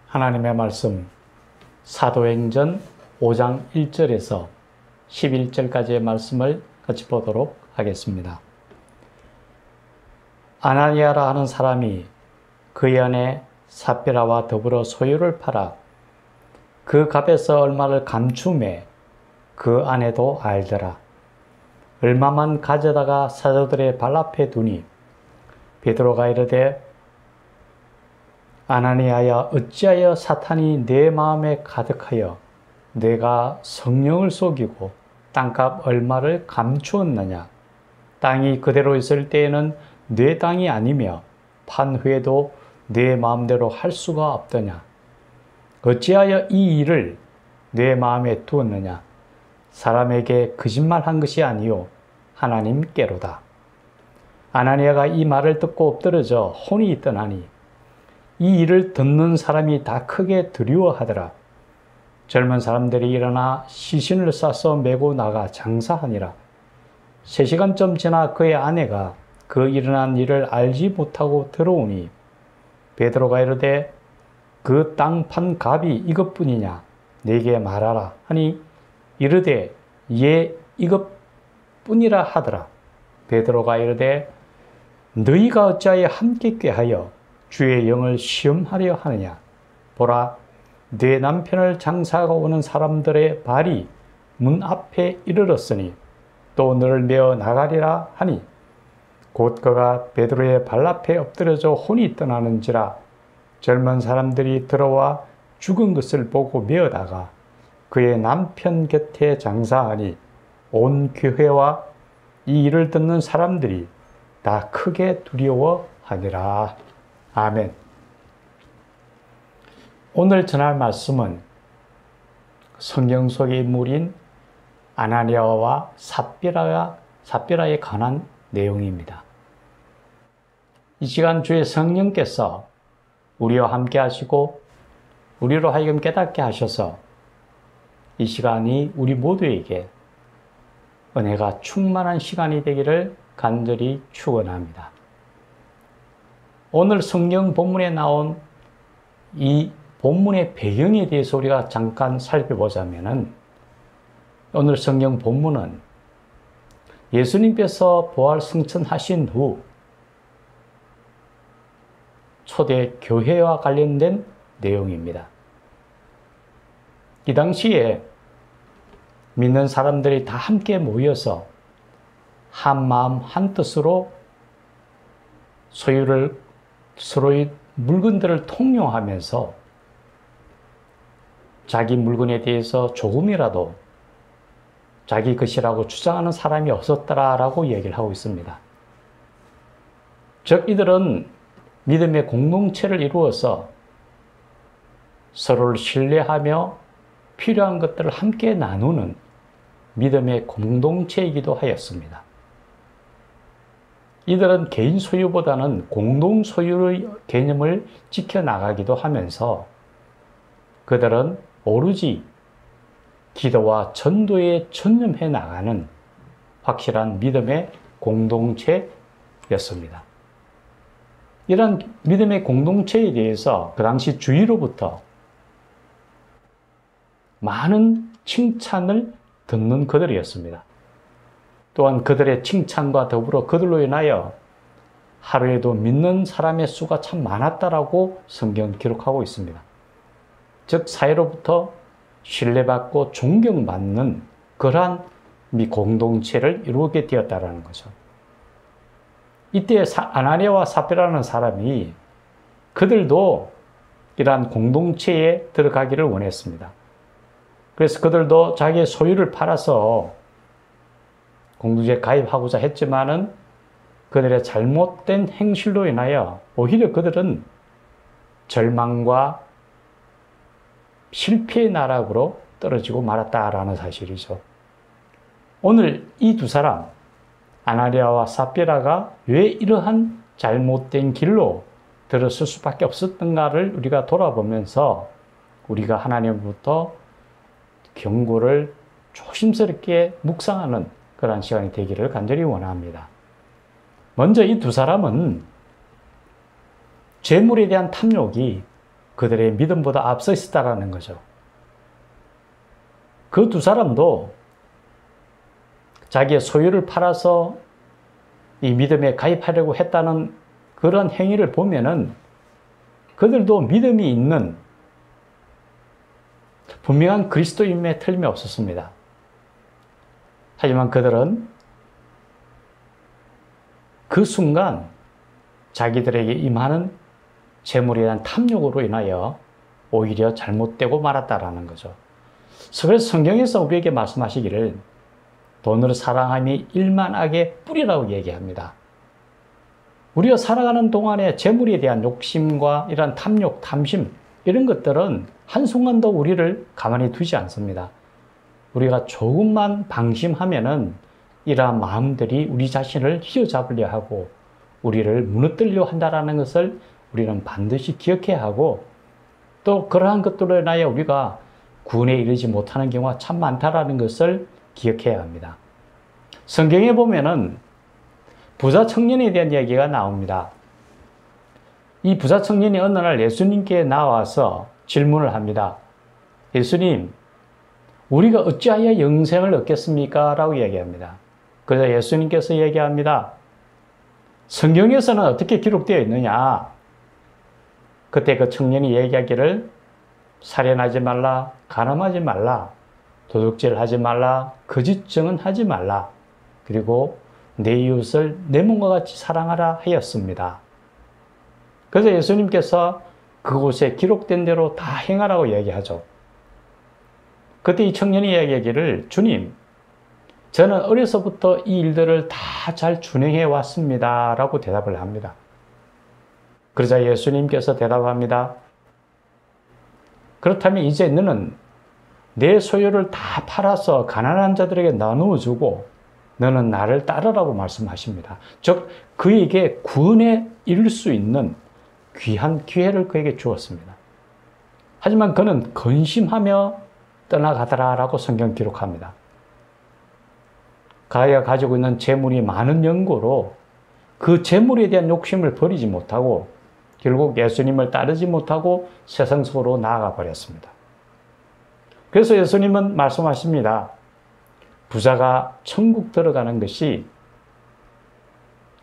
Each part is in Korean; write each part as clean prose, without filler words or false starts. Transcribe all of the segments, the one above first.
하나님의 말씀 사도행전 5장 1절에서 11절까지의 말씀을 같이 보도록 하겠습니다. 아나니아라 하는 사람이 그의 아내 삽비라와 더불어 소유를 팔아 그 값에서 얼마를 감추매 그 아내도 알더라. 얼마만 가져다가 사도들의 발 앞에 두니 베드로가 이르되 아나니아야, 어찌하여 사탄이 내 마음에 가득하여 내가 성령을 속이고 땅값 얼마를 감추었느냐? 땅이 그대로 있을 때에는 내 땅이 아니며 판 후에도 내 마음대로 할 수가 없더냐? 어찌하여 이 일을 내 마음에 두었느냐? 사람에게 거짓말한 것이 아니요 하나님께로다. 아나니아가 이 말을 듣고 엎드러져 혼이 떠나니 이 일을 듣는 사람이 다 크게 두려워하더라. 젊은 사람들이 일어나 시신을 싸서 메고 나가 장사하니라. 3시간쯤 지나 그의 아내가 그 일어난 일을 알지 못하고 들어오니 베드로가 이르되 그 땅 판 값이 이것뿐이냐? 내게 말하라 하니 이르되 예 이것뿐이라 하더라. 베드로가 이르되 너희가 어찌하여 함께 꾀하여 주의 영을 시험하려 하느냐? 보라, 내 남편을 장사하고 오는 사람들의 발이 문 앞에 이르렀으니 또 너를 메어 나가리라 하니 곧 그가 베드로의 발 앞에 엎드려져 혼이 떠나는지라. 젊은 사람들이 들어와 죽은 것을 보고 메어다가 그의 남편 곁에 장사하니 온 교회와 이 일을 듣는 사람들이 다 크게 두려워하니라. 아멘. 오늘 전할 말씀은 성경 속의 인물인 아나니아와 삽비라에 관한 내용입니다. 이 시간 주의 성령께서 우리와 함께 하시고 우리로 하여금 깨닫게 하셔서 이 시간이 우리 모두에게 은혜가 충만한 시간이 되기를 간절히 축원합니다. 오늘 성경 본문에 나온 이 본문의 배경에 대해서 우리가 잠깐 살펴보자면은 오늘 성경 본문은 예수님께서 부활 승천하신 후 초대 교회와 관련된 내용입니다. 이 당시에 믿는 사람들이 다 함께 모여서 한 마음 한 뜻으로 서로의 물건들을 통용하면서 자기 물건에 대해서 조금이라도 자기 것이라고 주장하는 사람이 없었더라라고 얘기를 하고 있습니다. 즉 이들은 믿음의 공동체를 이루어서 서로를 신뢰하며 필요한 것들을 함께 나누는 믿음의 공동체이기도 하였습니다. 이들은 개인 소유보다는 공동 소유의 개념을 지켜나가기도 하면서 그들은 오로지 기도와 전도에 전념해 나가는 확실한 믿음의 공동체였습니다. 이런 믿음의 공동체에 대해서 그 당시 주위로부터 많은 칭찬을 듣는 그들이었습니다. 또한 그들의 칭찬과 더불어 그들로 인하여 하루에도 믿는 사람의 수가 참 많았다라고 성경은 기록하고 있습니다. 즉 사회로부터 신뢰받고 존경받는 그러한 공동체를 이루게 되었다는 거죠. 이때 아나니아와 삽비라는 사람이 그들도 이러한 공동체에 들어가기를 원했습니다. 그래서 그들도 자기의 소유를 팔아서 공동체에 가입하고자 했지만은 그들의 잘못된 행실로 인하여 오히려 그들은 절망과 실패의 나락으로 떨어지고 말았다라는 사실이죠. 오늘 이 두 사람 아나니아와 삽비라가 왜 이러한 잘못된 길로 들었을 수밖에 없었던가를 우리가 돌아보면서 우리가 하나님부터 경고를 조심스럽게 묵상하는 그러한 시간이 되기를 간절히 원합니다. 먼저 이 두 사람은 재물에 대한 탐욕이 그들의 믿음보다 앞서 있었다라는 거죠. 그 두 사람도 자기의 소유를 팔아서 이 믿음에 가입하려고 했다는 그런 행위를 보면은 그들도 믿음이 있는 분명한 그리스도인임에 틀림이 없었습니다. 하지만 그들은 그 순간 자기들에게 임하는 재물에 대한 탐욕으로 인하여 오히려 잘못되고 말았다라는 거죠. 그래서 성경에서 우리에게 말씀하시기를 돈을 사랑함이 일만악의 뿌리라고 얘기합니다. 우리가 살아가는 동안에 재물에 대한 욕심과 이런 탐욕, 탐심 이런 것들은 한순간도 우리를 가만히 두지 않습니다. 우리가 조금만 방심하면은 이러한 마음들이 우리 자신을 휘어잡으려 하고 우리를 무너뜨리려 한다는 것을 우리는 반드시 기억해야 하고 또 그러한 것들로 인하여 우리가 구원에 이르지 못하는 경우가 참 많다는 것을 기억해야 합니다. 성경에 보면은 부자 청년에 대한 이야기가 나옵니다. 이 부자 청년이 어느 날 예수님께 나와서 질문을 합니다. 예수님, 우리가 어찌하여 영생을 얻겠습니까? 라고 이야기합니다. 그래서 예수님께서 얘기합니다. 성경에서는 어떻게 기록되어 있느냐? 그때 그 청년이 얘기하기를 살인하지 말라, 간음하지 말라, 도둑질하지 말라, 거짓 증언하지 말라, 그리고 내 이웃을 내 몸과 같이 사랑하라 하였습니다. 그래서 예수님께서 그곳에 기록된 대로 다 행하라고 얘기하죠. 그때 이 청년이 이야기하기를 주님, 저는 어려서부터 이 일들을 다 잘 준행해 왔습니다 라고 대답을 합니다. 그러자 예수님께서 대답합니다. 그렇다면 이제 너는 내 소유를 다 팔아서 가난한 자들에게 나누어 주고 너는 나를 따르라고 말씀하십니다. 즉 그에게 구원에 이를 수 있는 귀한 기회를 그에게 주었습니다. 하지만 그는 근심하며 떠나가더라라고 성경 기록합니다. 그가 가지고 있는 재물이 많은 연고로 그 재물에 대한 욕심을 버리지 못하고 결국 예수님을 따르지 못하고 세상 속으로 나아가 버렸습니다. 그래서 예수님은 말씀하십니다. 부자가 천국 들어가는 것이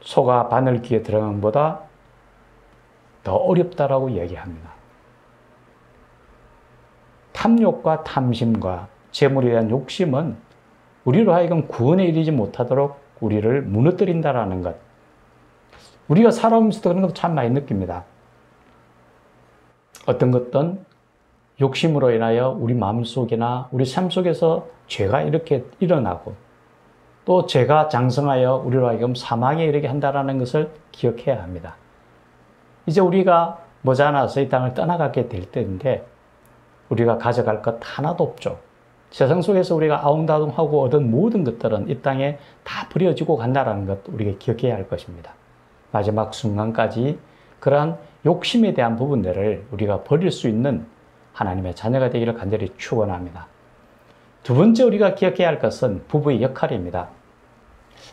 소가 바늘귀에 들어가는 것보다 더 어렵다라고 얘기합니다. 탐욕과 탐심과 재물에 대한 욕심은 우리로 하여금 구원에 이르지 못하도록 우리를 무너뜨린다라는 것. 우리가 살아오면서도 그런 것 참 많이 느낍니다. 어떤 것든 욕심으로 인하여 우리 마음속이나 우리 삶 속에서 죄가 이렇게 일어나고 또 죄가 장성하여 우리로 하여금 사망에 이르게 한다는 것을 기억해야 합니다. 이제 우리가 머지않아서 이 땅을 떠나가게 될 때인데 우리가 가져갈 것 하나도 없죠. 세상 속에서 우리가 아웅다웅하고 얻은 모든 것들은 이 땅에 다 버려지고 간다는 것 우리가 기억해야 할 것입니다. 마지막 순간까지 그러한 욕심에 대한 부분들을 우리가 버릴 수 있는 하나님의 자녀가 되기를 간절히 축원합니다. 두 번째 우리가 기억해야 할 것은 부부의 역할입니다.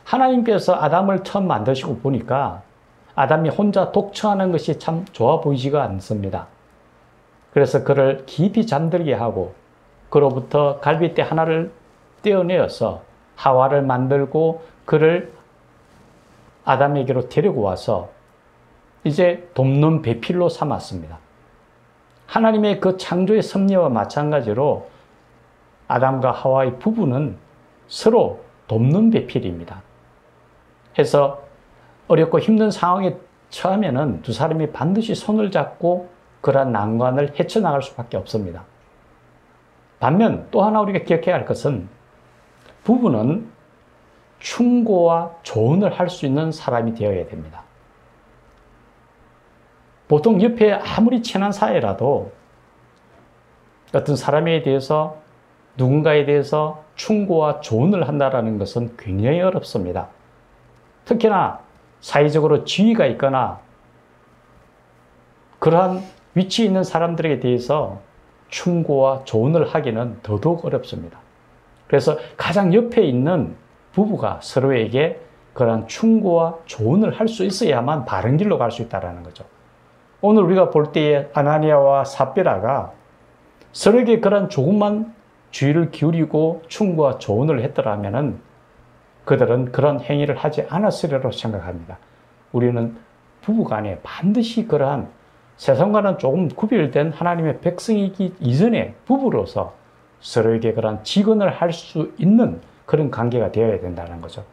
하나님께서 아담을 처음 만드시고 보니까 아담이 혼자 독처하는 것이 참 좋아 보이지가 않습니다. 그래서 그를 깊이 잠들게 하고 그로부터 갈빗대 하나를 떼어내어서 하와를 만들고 그를 아담에게로 데리고 와서 이제 돕는 배필로 삼았습니다. 하나님의 그 창조의 섭리와 마찬가지로 아담과 하와의 부부는 서로 돕는 배필입니다. 해서 어렵고 힘든 상황에 처하면은 두 사람이 반드시 손을 잡고 그러한 난관을 헤쳐나갈 수밖에 없습니다. 반면 또 하나 우리가 기억해야 할 것은 부부는 충고와 조언을 할 수 있는 사람이 되어야 됩니다. 보통 옆에 아무리 친한 사이라도 어떤 사람에 대해서 누군가에 대해서 충고와 조언을 한다는 것은 굉장히 어렵습니다. 특히나 사회적으로 지위가 있거나 그러한 위치에 있는 사람들에 대해서 충고와 조언을 하기는 더더욱 어렵습니다. 그래서 가장 옆에 있는 부부가 서로에게 그러한 충고와 조언을 할 수 있어야만 바른 길로 갈 수 있다는 거죠. 오늘 우리가 볼 때에 아나니아와 삽비라가 서로에게 그런 조금만 주의를 기울이고 충고와 조언을 했더라면 그들은 그런 행위를 하지 않았으리라고 생각합니다. 우리는 부부간에 반드시 그러한 세상과는 조금 구별된 하나님의 백성이기 이전에 부부로서 서로에게 그런 직언을 할 수 있는 그런 관계가 되어야 된다는 거죠.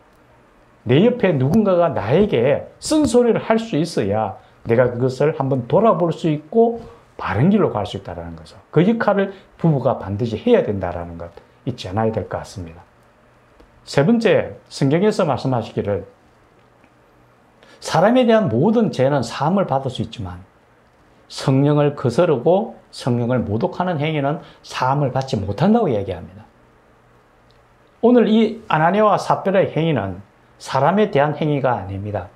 내 옆에 누군가가 나에게 쓴소리를 할 수 있어야 내가 그것을 한번 돌아볼 수 있고 바른 길로 갈 수 있다는 거죠. 그 역할을 부부가 반드시 해야 된다는 것 잊지 않아야 될 것 같습니다. 세 번째, 성경에서 말씀하시기를 사람에 대한 모든 죄는 사함을 받을 수 있지만 성령을 거스르고 성령을 모독하는 행위는 사함을 받지 못한다고 얘기합니다. 오늘 이 아나니아와 삽비라의 행위는 사람에 대한 행위가 아닙니다.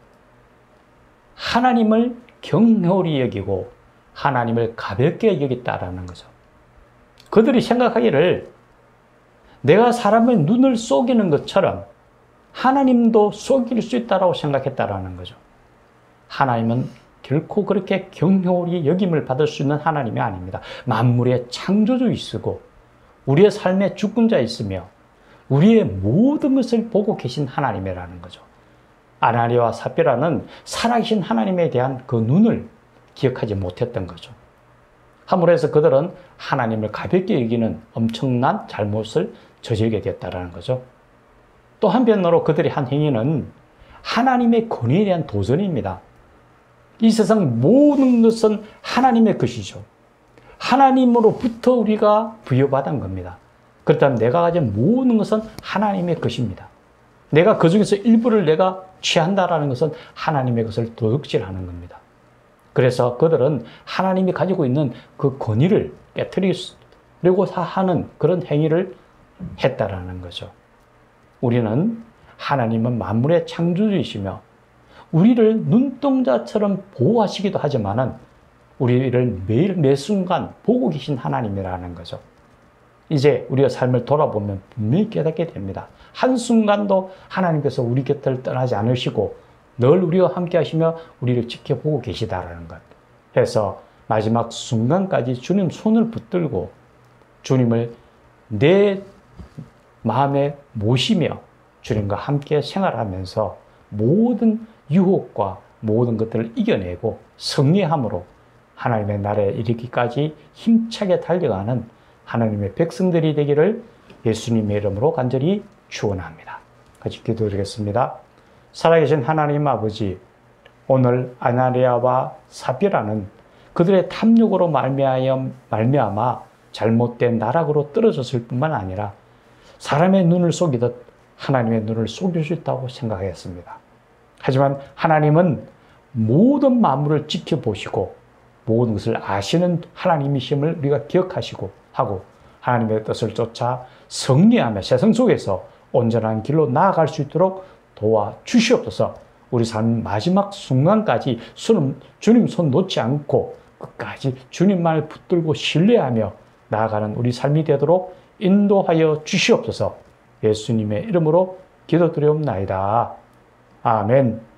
하나님을 경홀히 여기고 하나님을 가볍게 여겼다라는 거죠. 그들이 생각하기를 내가 사람의 눈을 속이는 것처럼 하나님도 속일 수 있다고 생각했다라는 거죠. 하나님은 결코 그렇게 경홀히 여김을 받을 수 있는 하나님이 아닙니다. 만물의 창조주이시고 우리의 삶의 주권자이시며 우리의 모든 것을 보고 계신 하나님이라는 거죠. 아나니아와 삽비라는 살아계신 하나님에 대한 그 눈을 기억하지 못했던 거죠. 함으로 해서 그들은 하나님을 가볍게 여기는 엄청난 잘못을 저지르게 됐다는 거죠. 또 한편으로 그들이 한 행위는 하나님의 권위에 대한 도전입니다. 이 세상 모든 것은 하나님의 것이죠. 하나님으로부터 우리가 부여받은 겁니다. 그렇다면 내가 가진 모든 것은 하나님의 것입니다. 내가 그 중에서 일부를 내가 취한다라는 것은 하나님의 것을 도둑질하는 겁니다. 그래서 그들은 하나님이 가지고 있는 그 권위를 깨트리려고 하는 그런 행위를 했다라는 거죠. 우리는 하나님은 만물의 창조주이시며 우리를 눈동자처럼 보호하시기도 하지만은 우리를 매일 매 순간 보고 계신 하나님이라는 거죠. 이제 우리가 삶을 돌아보면 분명히 깨닫게 됩니다. 한순간도 하나님께서 우리 곁을 떠나지 않으시고 늘 우리와 함께 하시며 우리를 지켜보고 계시다라는 것. 해서 마지막 순간까지 주님 손을 붙들고 주님을 내 마음에 모시며 주님과 함께 생활하면서 모든 유혹과 모든 것들을 이겨내고 승리함으로 하나님의 나라에 이르기까지 힘차게 달려가는 하나님의 백성들이 되기를 예수님의 이름으로 간절히 축원합니다. 같이 기도드리겠습니다. 살아계신 하나님 아버지, 오늘 아나니아와 삽비라는 그들의 탐욕으로 말미암아 잘못된 나락으로 떨어졌을 뿐만 아니라 사람의 눈을 속이듯 하나님의 눈을 속일 수 있다고 생각했습니다. 하지만 하나님은 모든 만물을 지켜보시고 모든 것을 아시는 하나님이심을 우리가 기억하시고 하고 하나님의 뜻을 쫓아 승리하며 세상 속에서 온전한 길로 나아갈 수 있도록 도와주시옵소서. 우리 삶 마지막 순간까지 주님 손 놓지 않고 끝까지 주님만을 붙들고 신뢰하며 나아가는 우리 삶이 되도록 인도하여 주시옵소서. 예수님의 이름으로 기도드리옵나이다. 아멘.